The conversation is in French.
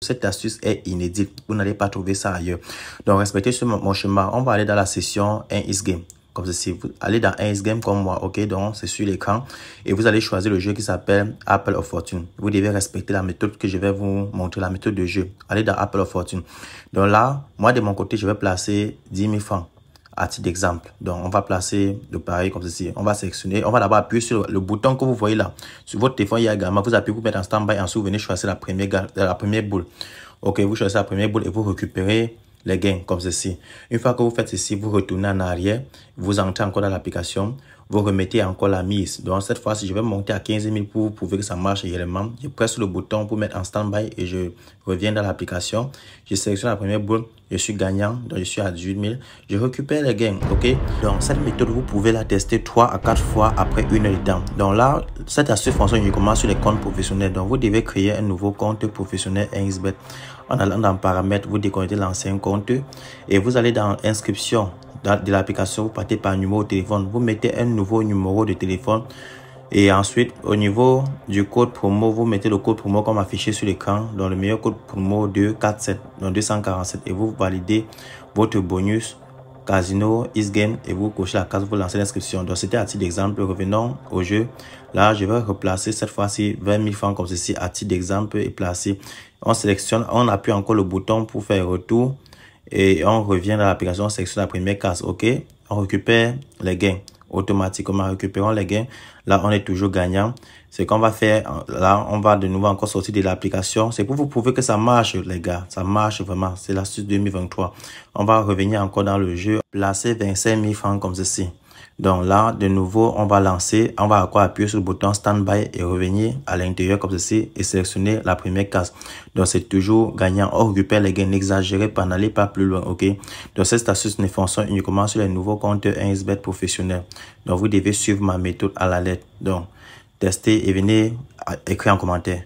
cette astuce est inédite. Vous n'allez pas trouver ça ailleurs. Donc, respectez mon chemin. On va aller dans la session 1is Game. Comme ceci, vous allez dans 1is Game comme moi, ok, donc c'est sur l'écran et vous allez choisir le jeu qui s'appelle Apple of Fortune. Vous devez respecter la méthode que je vais vous montrer, la méthode de jeu. Allez dans Apple of Fortune. Donc là, moi de mon côté, je vais placer 10 000 francs à titre d'exemple. Donc on va placer le pari comme ceci. On va sélectionner, on va d'abord appuyer sur le bouton que vous voyez là. Sur votre téléphone, il y a également, vous appuyez pour mettre en stand-by, ensuite vous venez choisir la première boule. Ok, vous choisissez la première boule et vous récupérez les gains comme ceci. Une fois que vous faites ceci, vous retournez en arrière, vous entrez encore dans l'application, vous remettez encore la mise. Donc cette fois-ci, je vais monter à 15 000 pour vous prouver que ça marche réellement. Je presse le bouton pour mettre en stand-by et je reviens dans l'application. Je sélectionne la première boule, je suis gagnant, donc je suis à 18 000. Je récupère les gains, ok? Donc cette méthode, vous pouvez la tester 3 à 4 fois après 1 heure de temps. Donc là, cette astuce fonctionne uniquement sur les comptes professionnels. Donc vous devez créer un nouveau compte professionnel 1xBet. En allant dans paramètres, vous déconnectez l'ancien compte et vous allez dans inscription de l'application, vous partez par numéro de téléphone, vous mettez un nouveau numéro de téléphone et ensuite au niveau du code promo, vous mettez le code promo comme affiché sur l'écran, dans le meilleur code promo 247, donc 247 et vous validez votre bonus Casino is Game et vous cochez la case, vous lancez l'inscription. Donc c'était à titre d'exemple. Revenons au jeu. Là, je vais replacer cette fois-ci 20 000 francs comme ceci à titre d'exemple et placer. On sélectionne, on appuie encore le bouton pour faire retour et on revient dans l'application, on sélectionne la première case. Ok, on récupère les gains automatiquement. Récupérons les gains. Là, on est toujours gagnant. Ce qu'on va faire, là, on va de nouveau encore sortir de l'application. C'est pour vous prouver que ça marche, les gars. Ça marche vraiment. C'est l'astuce 2023. On va revenir encore dans le jeu. Placer 25 000 francs comme ceci. Donc là, de nouveau, on va lancer. On va encore appuyer sur le bouton Standby et revenir à l'intérieur comme ceci et sélectionner la première case. Donc c'est toujours gagnant. On récupère les gains. N'exagérez pas, n'allez pas plus loin, ok? Donc cette astuce ne fonctionne uniquement sur les nouveaux comptes 1xBet professionnels. Donc vous devez suivre ma méthode à la lettre. Donc testez et venez écrire en commentaire.